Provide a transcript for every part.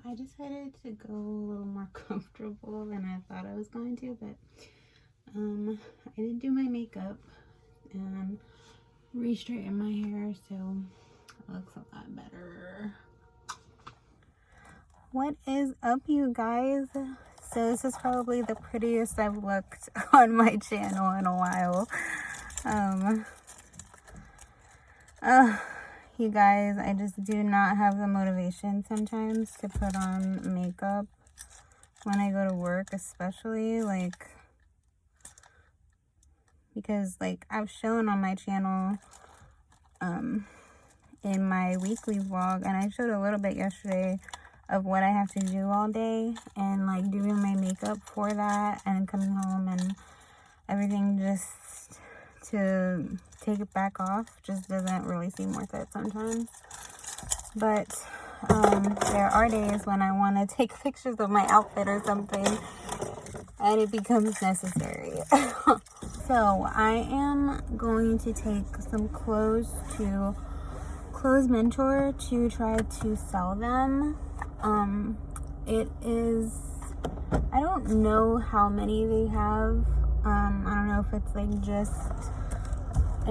I decided to go a little more comfortable than I thought I was going to, but I didn't do my makeup and re-straighten my hair, so it looks a lot better. What is up, you guys? So this is probably the prettiest I've looked on my channel in a while. You guys, I just do not have the motivation sometimes to put on makeup when I go to work, especially like because like I've shown on my channel in my weekly vlog, and I showed a little bit yesterday of what I have to do all day and like doing my makeup for that and coming home and everything, just to take it back off just doesn't really seem worth it sometimes. But there are days when I want to take pictures of my outfit or something and it becomes necessary. So I am going to take some clothes to Clothes Mentor to try to sell them. It is, I don't know how many they have. I don't know if it's like just a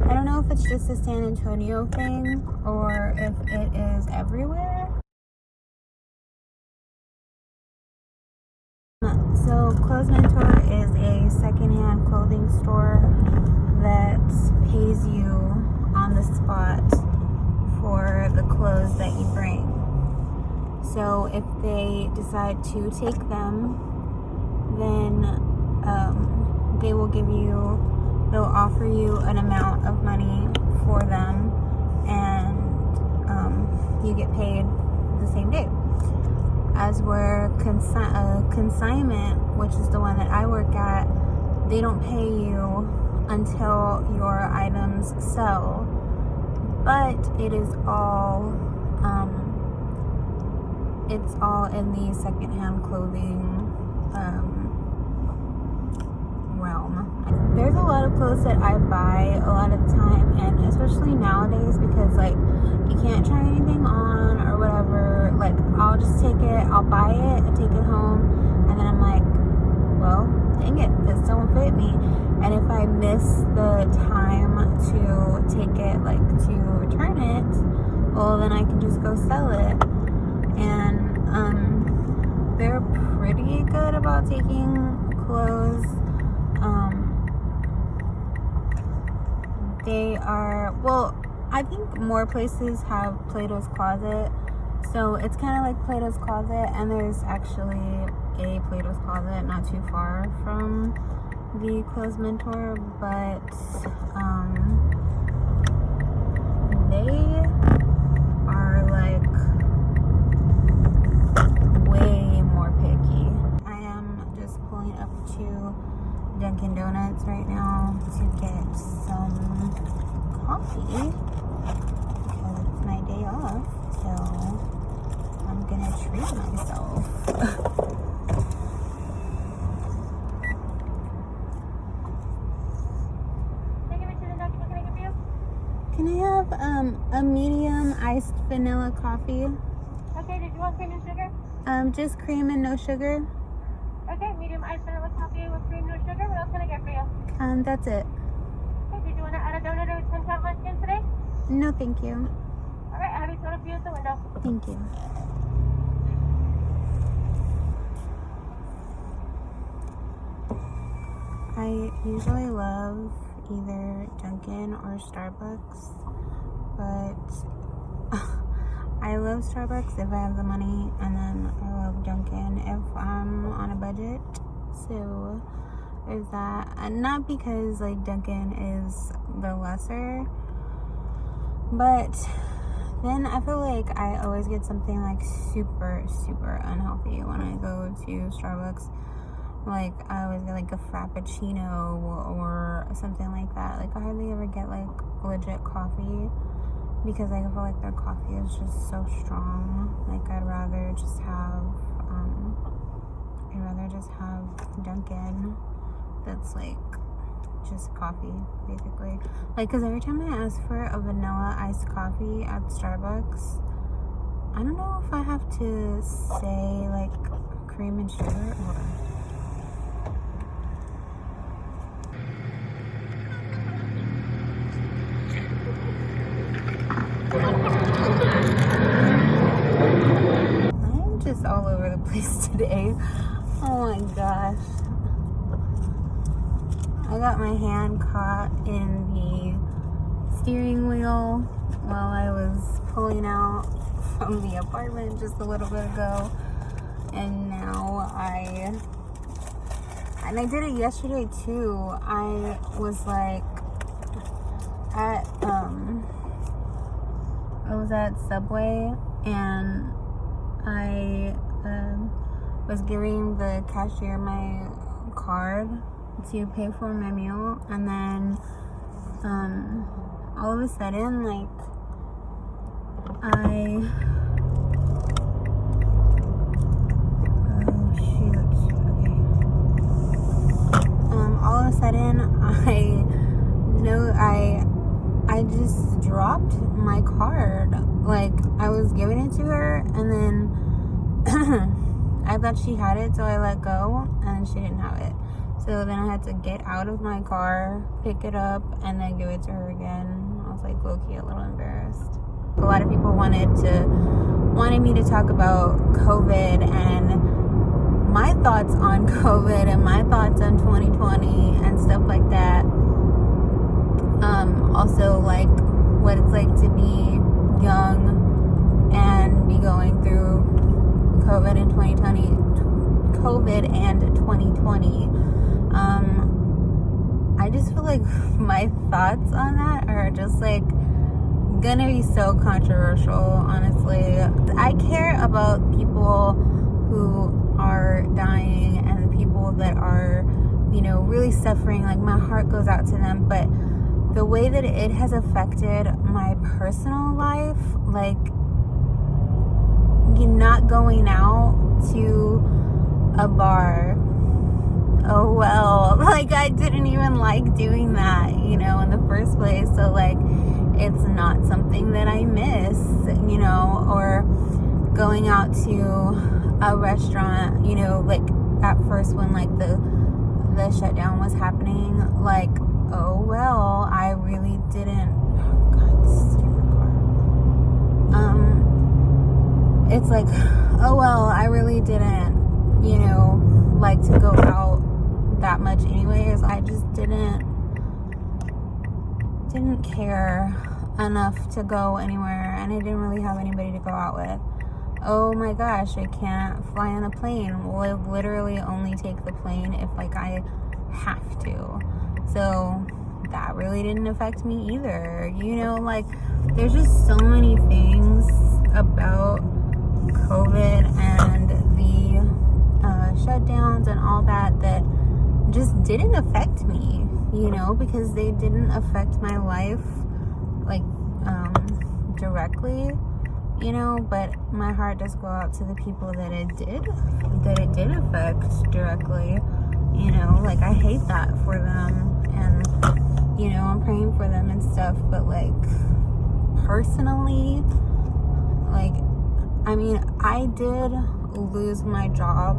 I don't know if it's just a San Antonio thing or if it is everywhere. So Clothes Mentor is a secondhand clothing store that pays you on the spot for the clothes that you bring. So if they decide to take them, then they will give you, they'll offer you an amount of money for them, and you get paid the same day. As where consignment, which is the one that I work at, they don't pay you until your items sell, but it is all it's all in the secondhand clothing realm. There's a lot of clothes that I buy a lot of the time, and especially nowadays, because like you can't try anything on or whatever. Like I'll just take it, I'll buy it and take it home, and then I'm like, well, dang it, this don't fit me. And if I miss the time to take it, like to return it, well then I can just go sell it. And they're pretty good about taking clothes. They are, well, I think more places have Plato's Closet, so it's kind of like Plato's Closet, and there's actually a Plato's Closet not too far from the Clothes Mentor, but they are like way more picky. I am just pulling up to Dunkin' Donuts right now to get some coffee because it's my day off, so I'm gonna treat myself. Can I have a medium iced vanilla coffee? Okay, did you want cream and sugar? Just cream and no sugar. Okay, medium iced vanilla coffee with cream, no sugar. What else can I get for you? That's it. Okay, did you want to add a donut or a 10-count munchkin today? No, thank you. All right, I have you soda for you at the window. Thank you. I usually love either Dunkin' or Starbucks, but I love Starbucks if I have the money, and then I love Dunkin' if I'm on a budget. So there's that. And not because like Dunkin' is the lesser, but then I feel like I always get something like super unhealthy when I go to Starbucks. Like I always get like a frappuccino or something like that. Like I hardly ever get like legit coffee because I feel like their coffee is just so strong. Like I'd rather just have Dunkin'. that's like just coffee, basically. Like, because every time I ask for a vanilla iced coffee at Starbucks, I don't know if I have to say like cream and sugar. Hold on. I'm just all over the place today. Oh my gosh. I got my hand caught in the steering wheel while I was pulling out from the apartment just a little bit ago. And now I did it yesterday too. I was like at Subway, and I was giving the cashier my card to pay for my meal, and then all of a sudden, like, all of a sudden I just dropped my card. Like, I was giving it to her, and then I thought she had it, so I let go, and she didn't have it. So then I had to get out of my car, pick it up, and then give it to her again. I was like low-key a little embarrassed. A lot of people wanted me to talk about COVID and my thoughts on COVID and my thoughts on 2020 and stuff like that. Also, like, what it's like to be young and be going through COVID and 2020. I just feel like my thoughts on that are just like gonna be so controversial, honestly. I care about people who are dying and the people that are, really suffering. Like, my heart goes out to them, but the way that it has affected my personal life, like, you're not going out to a bar. Oh well, like, I didn't even like doing that, in the first place. So, like, it's not something that I miss, or going out to a restaurant, like, at first when, like, the shutdown was happening, like, oh well, I really didn't. Oh God, stupid car. It's like, oh well, I really didn't, like to go out that much anyways. I just didn't care enough to go anywhere, and I didn't really have anybody to go out with. Oh my gosh, I can't fly on a plane. Well, I literally only take the plane if, like, I have to. So that really didn't affect me either. Like, there's just so many things about COVID and the shutdowns and all that just didn't affect me, because they didn't affect my life, like, directly, but my heart does go out to the people that it did affect directly, like, I hate that for them, and, I'm praying for them and stuff, but, like, personally, like, I mean, I did lose my job.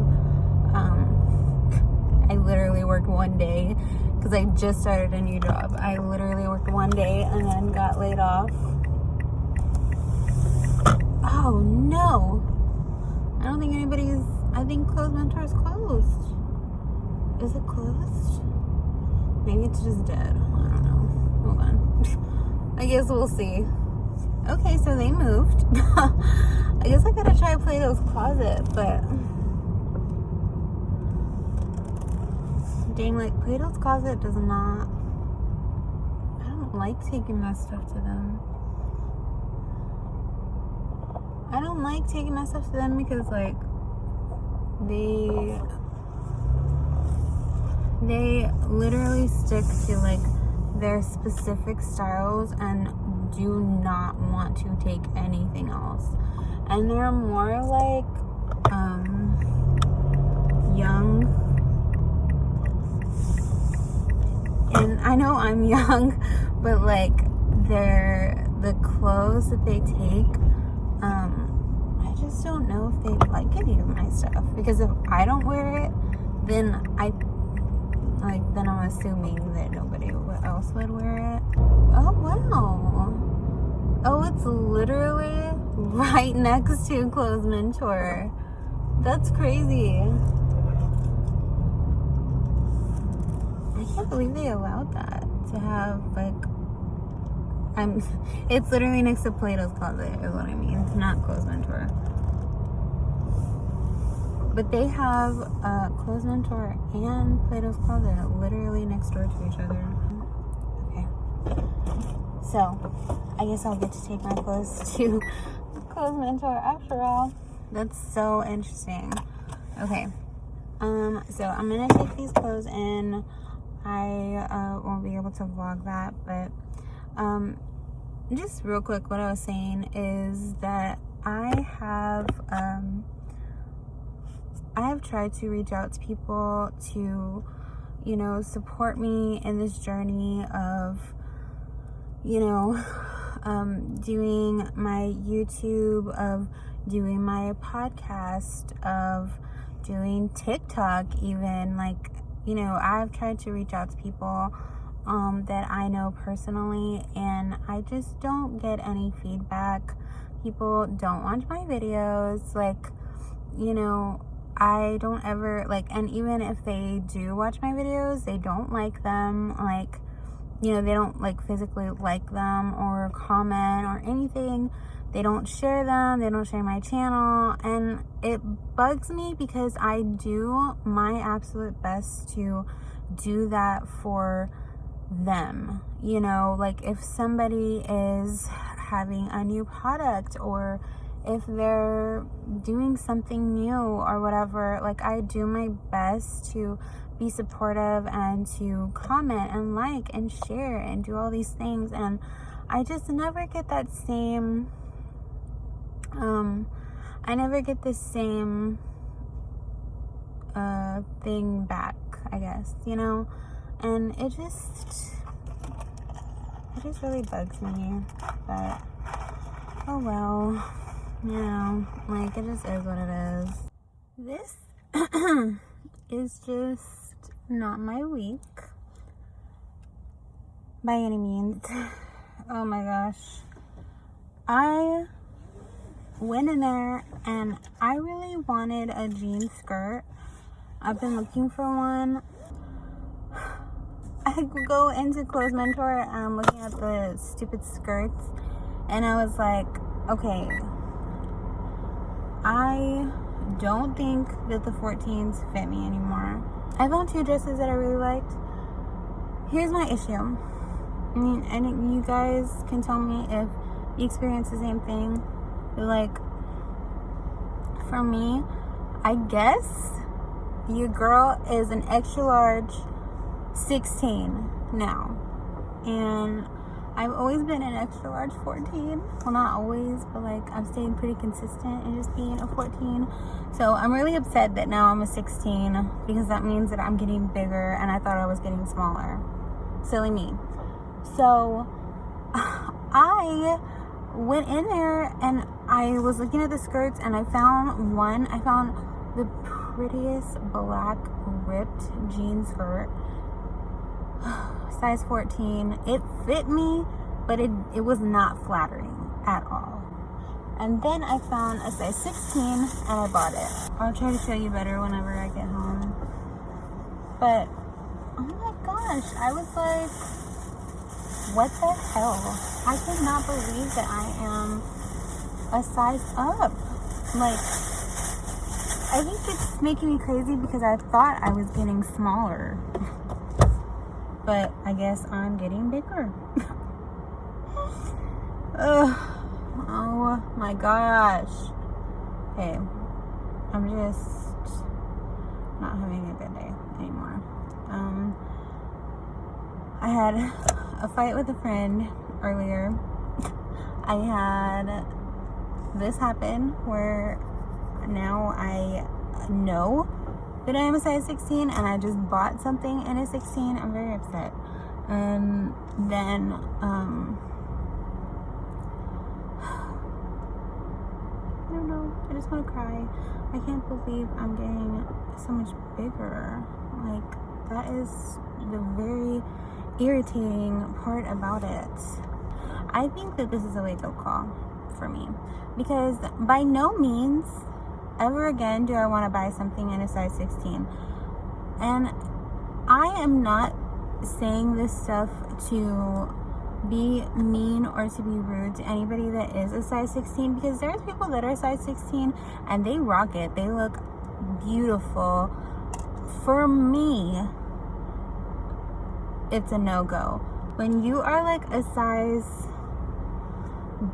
I literally worked one day because I just started a new job. I literally worked one day and then got laid off. Oh no, I don't think I think Closed Mentor is closed. Is it closed? Maybe it's just dead. I don't know. Hold on. I guess we'll see. Okay, so they moved. I guess I gotta try to play those Closet, but dang, like, Plato's Closet does not. I don't like taking my stuff to them. I don't like taking my stuff to them because, like, they literally stick to, like, their specific styles and do not want to take anything else. And they're more like young and I know I'm young, but like the clothes that they take, I just don't know if they like any of my stuff, because if I don't wear it, then then I'm assuming that nobody else would wear it. Oh wow. Oh, it's literally right next to Clothes Mentor. That's crazy. I can't believe they allowed that to have it's literally next to Plato's Closet is what I mean. It's not Clothes Mentor. But they have Clothes Mentor and Plato's Closet literally next door to each other. Okay. So, I guess I'll get to take my clothes to Clothes Mentor after all. That's so interesting. Okay. So I'm gonna take these clothes in. I won't be able to vlog that, but just real quick, what I was saying is that I have tried to reach out to people to, you know, support me in this journey of, you know, doing my YouTube, of doing my podcast, of doing TikTok even. Like, you know, I've tried to reach out to people that I know personally, and I just don't get any feedback. People don't watch my videos. Like, you know, I don't ever, like, and even if they do watch my videos, they don't like them. Like, you know, they don't like physically like them or comment or anything. They don't share them. They don't share my channel. And it bugs me because I do my absolute best to do that for them. You know, like if somebody is having a new product, or if they're doing something new or whatever, like I do my best to be supportive and to comment and like and share and do all these things. And I just never get that same I never get the same thing back, I guess, you know. And it just really bugs me. But oh well, you know, like it just is what it is. This is just not my week by any means. Oh my gosh. I went in there and I really wanted a jean skirt. I've been looking for one. I go into Clothes Mentor and I'm looking at the stupid skirts, and I was like, okay, I don't think that the 14s fit me anymore. I found two dresses that I really liked. Here's my issue. I mean, and you guys can tell me if you experience the same thing. But like, for me, I guess your girl is an extra large 16 now. And I've always been an extra large 14. Well, not always, but like I've stayed pretty consistent in just being a 14. So I'm really upset that now I'm a 16, because that means that I'm getting bigger and I thought I was getting smaller. Silly me. So I went in there and I was looking at the skirts, and I found one. I found the prettiest black ripped jean skirt, size 14. It fit me, but it was not flattering at all. And then I found a size 16 and I bought it. I'll try to show you better whenever I get home. But oh my gosh, I was like, what the hell? I cannot believe that I am a size up. Like, I think it's making me crazy because I thought I was getting smaller. But I guess I'm getting bigger. Oh my gosh. Okay, I'm just not having a good day anymore. I had a fight with a friend earlier. I had this happen where now I know that I am a size 16 and I just bought something in a 16. I'm very upset. And then I don't know, I just want to cry. I can't believe I'm getting so much bigger. Like, that is the very irritating part about it. I think that this is a wake-up call for me, because by no means ever again do I want to buy something in a size 16. And I am not saying this stuff to be mean or to be rude to anybody that is a size 16, because there's people that are size 16 and they rock it. They look beautiful. For me, it's a no-go. When you are like a size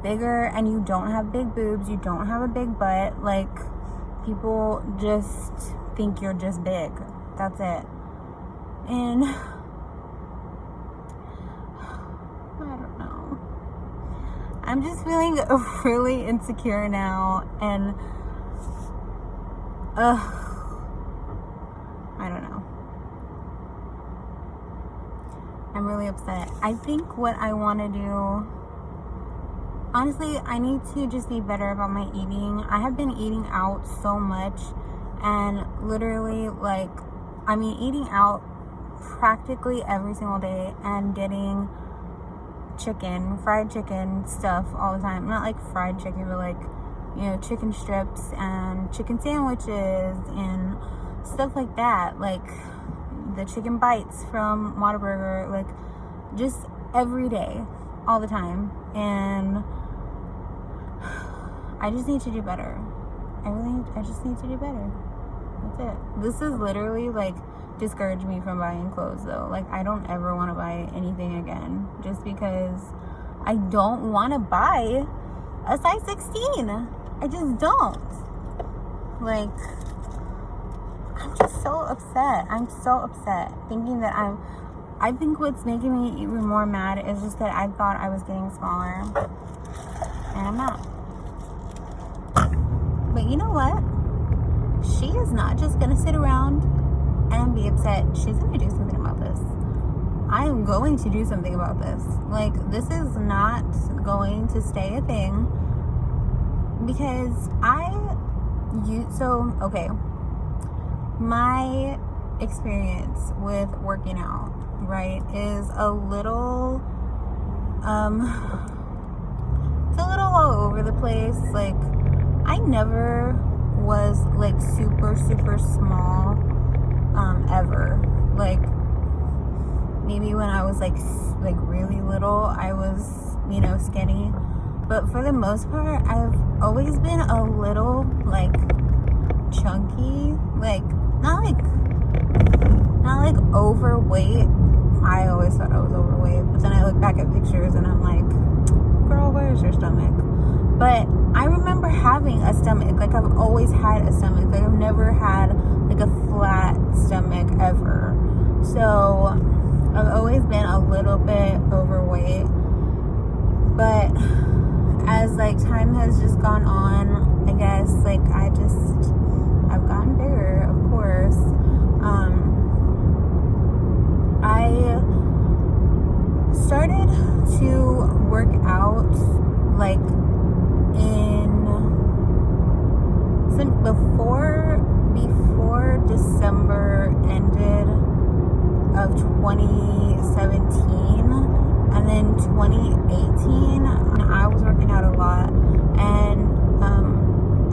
bigger and you don't have big boobs, you don't have a big butt, like, people just think you're just big. That's it. And I don't know. I'm just feeling really insecure now, and I don't know. I'm really upset. I think what I want to do, honestly, I need to just be better about my eating. I have been eating out so much, and literally, like, I mean, eating out practically every single day and getting fried chicken stuff all the time. Not like fried chicken, but like, you know, chicken strips and chicken sandwiches and stuff like that. Like the chicken bites from Whataburger, like just every day, all the time. And I just need to do better. I just need to do better. That's it. This is literally like discouraged me from buying clothes though. Like, I don't ever want to buy anything again, just because I don't want to buy a size 16. I just don't. Like, I'm just so upset. I'm so upset thinking that I think what's making me even more mad is just that I thought I was getting smaller, and I'm not. But you know what? She is not just gonna sit around and be upset. She's gonna do something about this. I am going to do something about this. Like, this is not going to stay a thing, because okay, my experience with working out, right, is a little it's a little all over the place. Like, I never was like super small ever. Like, maybe when I was like really little, I was, you know, skinny, but for the most part I've always been a little like chunky, like not like overweight. I always thought I was overweight, but then I look back at pictures and I'm like, girl, where's your stomach? But I remember having a stomach. Like, I've always had a stomach. Like, I've never had like a flat stomach ever. So I've always been a little bit overweight. But as like time has just gone on, I guess, like, I've gotten bigger, of course. I started to work out like before December ended of 2017, and then 2018 I was working out a lot. And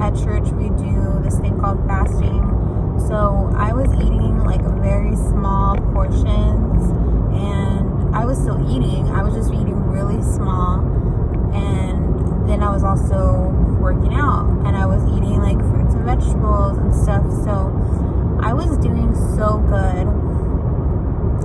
at church we do this thing called fasting, so I was eating like very small portions, and I was still eating, I was just eating really small. And then I was also working out, and I was eating like fruits and vegetables and stuff. So I was doing so good,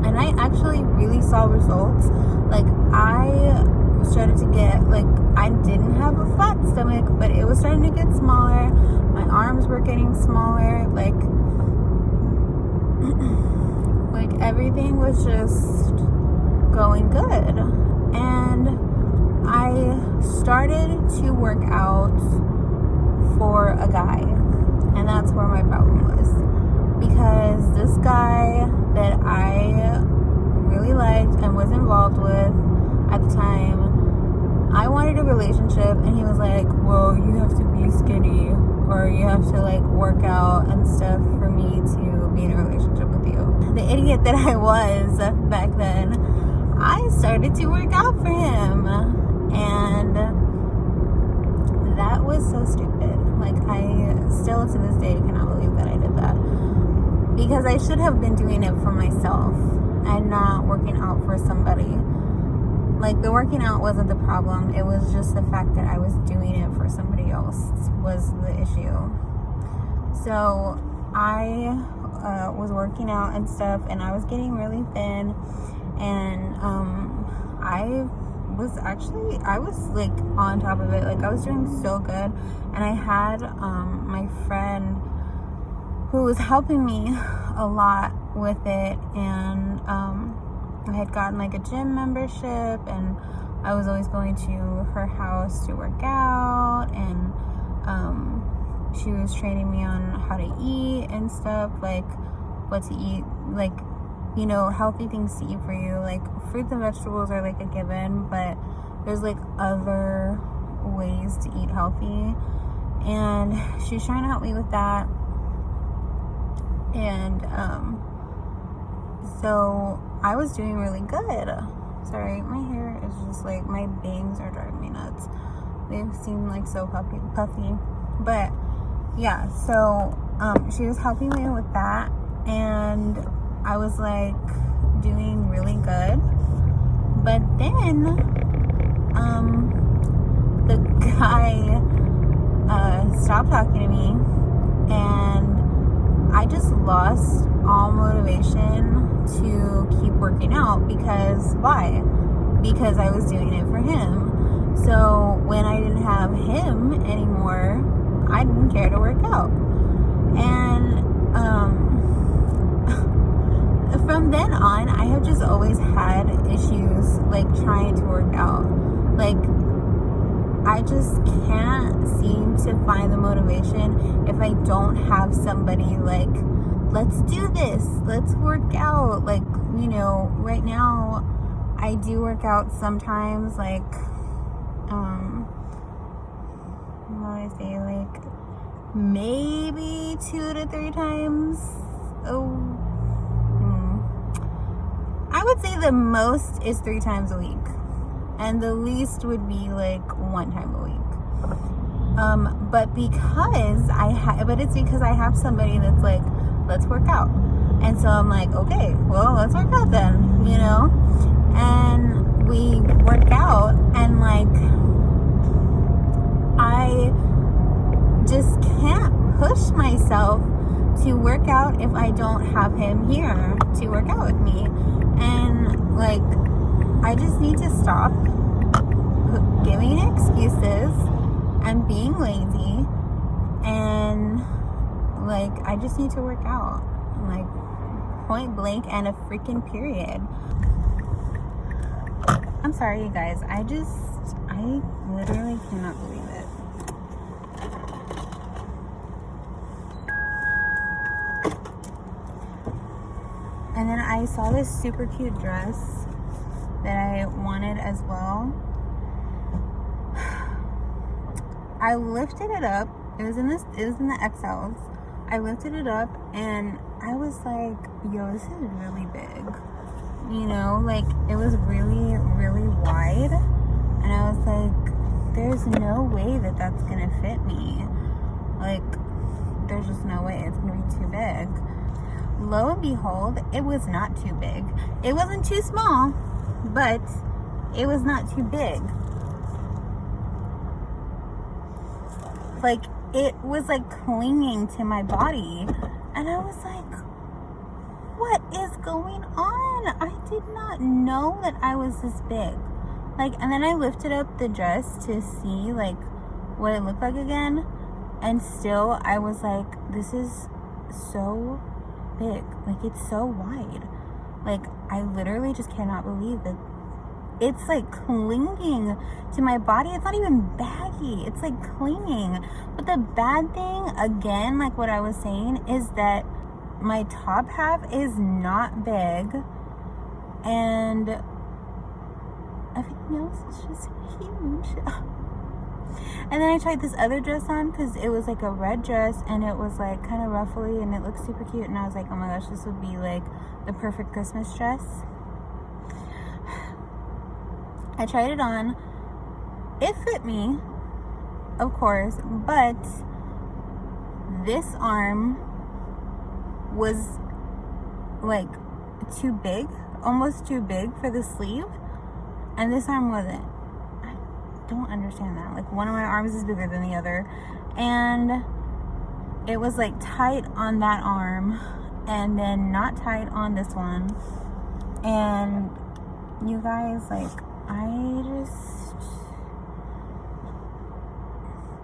and I actually really saw results. Like, I started to get, like, I didn't have a flat stomach, but it was starting to get smaller. My arms were getting smaller. Like everything was just going good. And I started to work out for a guy, and that's where my problem was, because this guy that I really liked and was involved with at the time, I wanted a relationship, and he was like, well, you have to be skinny, or you have to like work out and stuff for me to be in a relationship with you. The idiot that I was back then, I started to work out for him, and that was so stupid. Like, I still to this day cannot believe that I did that, because I should have been doing it for myself and not working out for somebody. Like, the working out wasn't the problem. It was just the fact that I was doing it for somebody else was the issue. So I was working out and stuff, and I was getting really thin, and I was like on top of it. Like, I was doing so good, and I had my friend who was helping me a lot with it, and I had gotten like a gym membership, and I was always going to her house to work out, and she was training me on how to eat and stuff, like what to eat, like, you know, healthy things to eat for you. Like, fruits and vegetables are like a given, but there's like other ways to eat healthy, and she's trying to help me with that. And so I was doing really good. Sorry, my hair is just like, my bangs are driving me nuts. They seem like so puffy. But yeah, so she was helping me with that, and I was like doing really good. But then the guy stopped talking to me, and I just lost all motivation to keep working out. Because why? Because I was doing it for him. So when I didn't have him anymore, I didn't care to work out. And from then on, I have just always had issues like trying to work out. Like, I just can't seem to find the motivation if I don't have somebody like, let's do this, let's work out. Like, you know, right now I do work out sometimes, like what do I say, like maybe 2 to 3 times. I would say the most is 3 times a week, and the least would be like 1 time a week. But because it's because I have somebody that's like, let's work out. And so I'm like, okay, well, let's work out then, you know? And we work out, and like, I just can't push myself to work out if I don't have him here to work out with me. And like, I just need to stop giving excuses and being lazy, and like, I just need to work out, like, point blank and a freaking period. I'm sorry, you guys. I literally cannot believe it. And then I saw this super cute dress that I wanted as well. I lifted it up. It was in the XLs. I lifted it up, and I was like, yo, this is really big. You know, like, it was really, really wide. And I was like, there's no way that that's gonna fit me. Like, there's just no way. It's gonna be too big. Lo and behold, it was not too big. It wasn't too small, but it was not too big. Like, it was like clinging to my body, and I was like, what is going on? I did not know that I was this big. Like, and then I lifted up the dress to see like what it looked like again, and still I was like, this is so big. Like, it's so wide. Like, I literally just cannot believe that it's like clinging to my body. It's not even baggy. It's like clinging. But the bad thing, again, like what I was saying, is that my top half is not big, and everything else is just huge. And then I tried this other dress on because it was like a red dress and it was like kind of ruffly and it looked super cute, and I was like, oh my gosh, this would be like the perfect Christmas dress. I tried it on. It fit me, of course, but this arm was like too big, almost too big for the sleeve, and this arm wasn't. I don't understand that. Like, one of my arms is bigger than the other, and it was like tight on that arm and then not tight on this one. And you guys, like,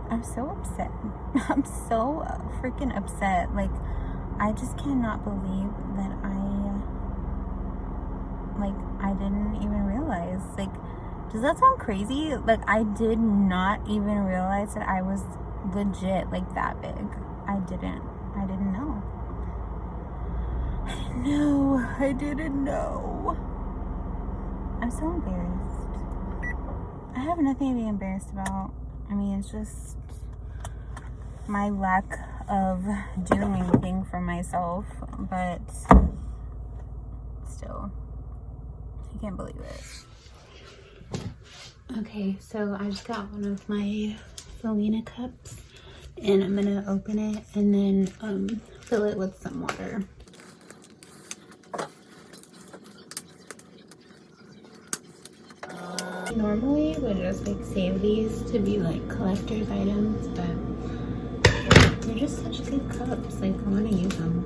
I'm so upset. I'm so freaking upset. Like, I just cannot believe that I didn't even realize. Like, does that sound crazy? Like, I did not even realize that I was legit like that big. I didn't know. I didn't know. I'm so embarrassed. I have nothing to be embarrassed about. I mean, it's just my lack of doing anything for myself, but still, I can't believe it. Okay, so I just got one of my Selena cups, and I'm gonna open it and then fill it with some water. Normally would just like save these to be like collector's items, but they're just such good cups. Like, I want to use them.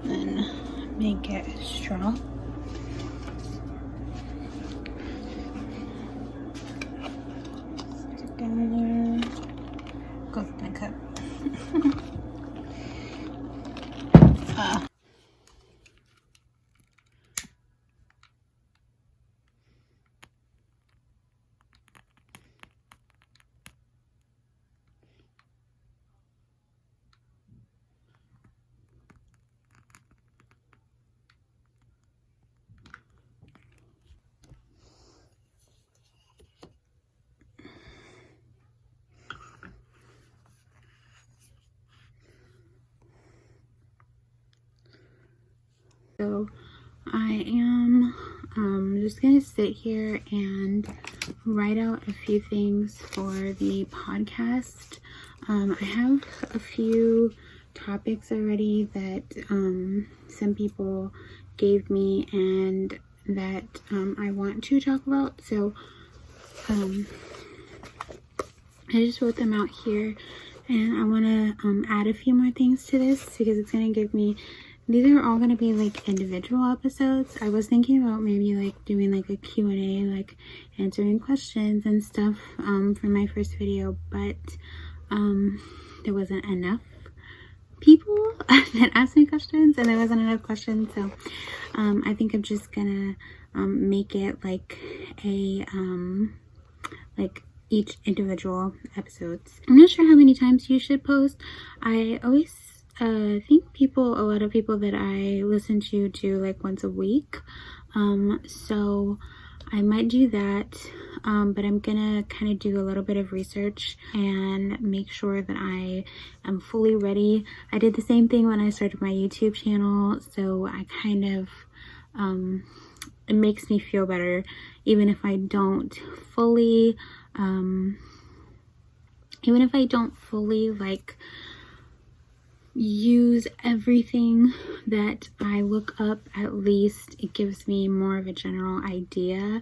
Then make it a straw. Stick in there. Go with my cup. So I am just gonna sit here and write out a few things for the podcast. I have a few topics already that some people gave me and that I want to talk about. So I just wrote them out here, and I want to add a few more things to this because it's going to give me, these are all going to be like individual episodes. I was thinking about maybe like doing like a Q&A, like answering questions and stuff for my first video, but there wasn't enough people that asked me questions, and there wasn't enough questions. So I think I'm just gonna make it like a like each individual episodes. I'm not sure how many times you should post. I always think a lot of people that I listen to do like once a week. So I might do that, but I'm gonna kind of do a little bit of research and make sure that I am fully ready. I did the same thing when I started my YouTube channel, so I kind of, it makes me feel better, even if I don't fully, like use everything that I look up. At least it gives me more of a general idea.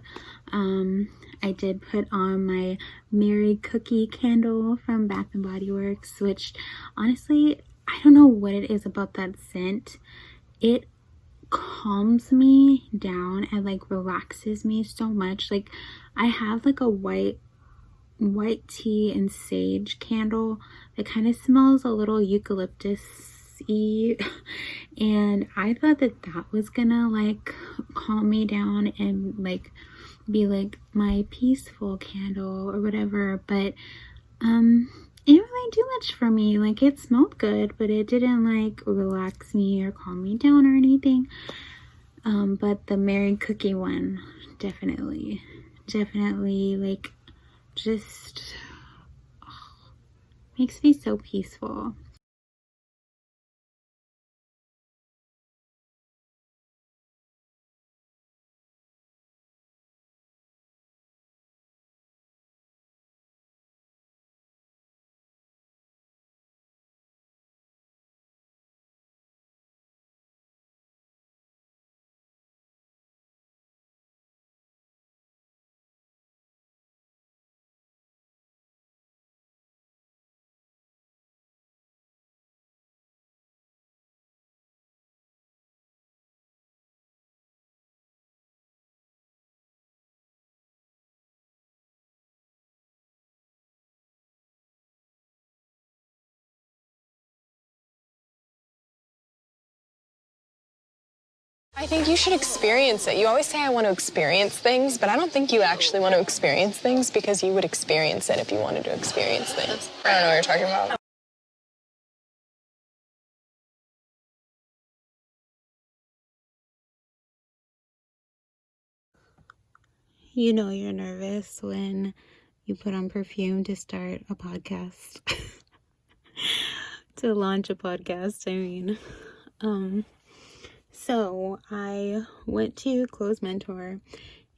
I did put on my Mary Cookie candle from Bath and Body Works, which honestly, I don't know what it is about that scent. It calms me down and like relaxes me so much. Like I have like a white tea and sage candle that kind of smells a little eucalyptus-y, and I thought that was gonna like calm me down and like be like my peaceful candle or whatever, but it didn't really do much for me. Like it smelled good, but it didn't like relax me or calm me down or anything. But the Mary Cookie one definitely like just makes me so peaceful. I think you should experience it. You always say I want to experience things, but I don't think you actually want to experience things because you would experience it if you wanted to experience things. I don't know what you're talking about. You know you're nervous when you put on perfume to start a podcast. To launch a podcast, I mean. So I went to Clothes Mentor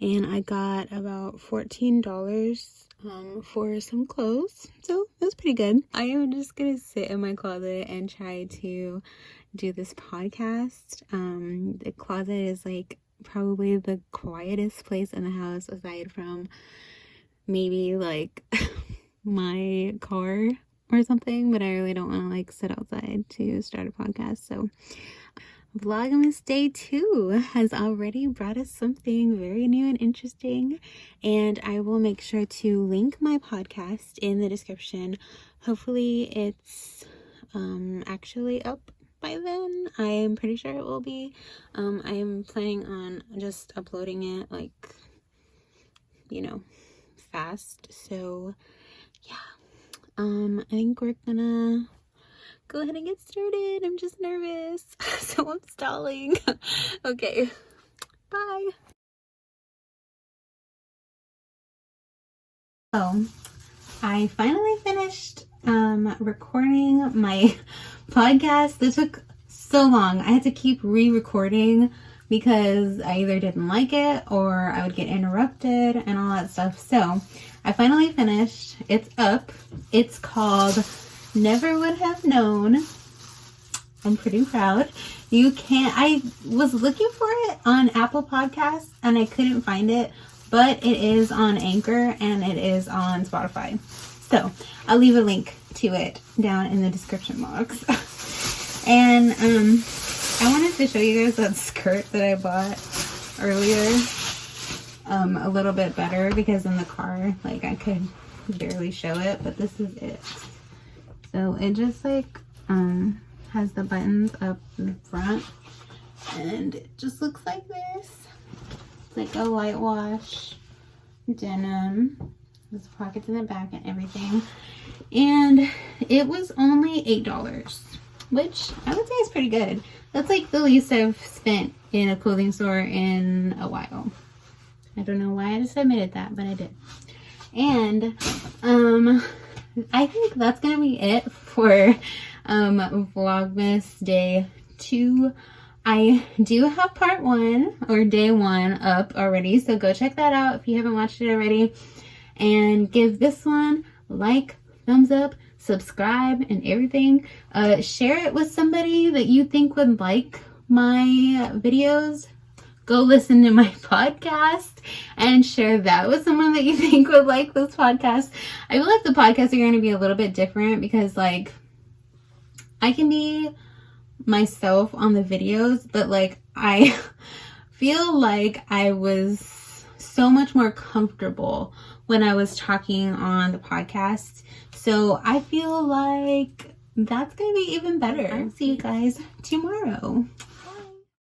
and I got about $14 for some clothes. So that's pretty good. I am just gonna sit in my closet and try to do this podcast. The closet is like probably the quietest place in the house aside from maybe like my car or something, but I really don't want to like sit outside to start a podcast. So Vlogmas Day 2 has already brought us something very new and interesting, and I will make sure to link my podcast in the description. Hopefully it's actually up by then. I am pretty sure it will be. I am planning on just uploading it like, you know, fast. So yeah, I think we're gonna go ahead and get started. I'm just nervous, so I'm stalling. Okay, bye. So I finally finished recording my podcast. This took so long. I had to keep re-recording because I either didn't like it or I would get interrupted and all that stuff. So I finally finished. It's up. It's called Never Would Have Known. I'm pretty proud. I was looking for it on Apple Podcasts and I couldn't find it, but it is on Anchor and it is on Spotify. So I'll leave a link to it down in the description box. And I wanted to show you guys that skirt that I bought earlier a little bit better because in the car, like I could barely show it, but this is it. So it just like has the buttons up in front and it just looks like this. It's like a light wash denim. There's pockets in the back and everything. And it was only $8, which I would say is pretty good. That's like the least I've spent in a clothing store in a while. I don't know why I just admitted that, but I did. And I think that's gonna be it for Vlogmas day 2. I do have part 1 or day 1 up already, so go check that out if you haven't watched it already. And give this one a like, thumbs up, subscribe, and everything. Share it with somebody that you think would like my videos. Go listen to my podcast and share that with someone that you think would like this podcast. I feel like the podcasts are going to be a little bit different because, like, I can be myself on the videos, but, like, I feel like I was so much more comfortable when I was talking on the podcast. So I feel like that's going to be even better. I'll see you guys tomorrow.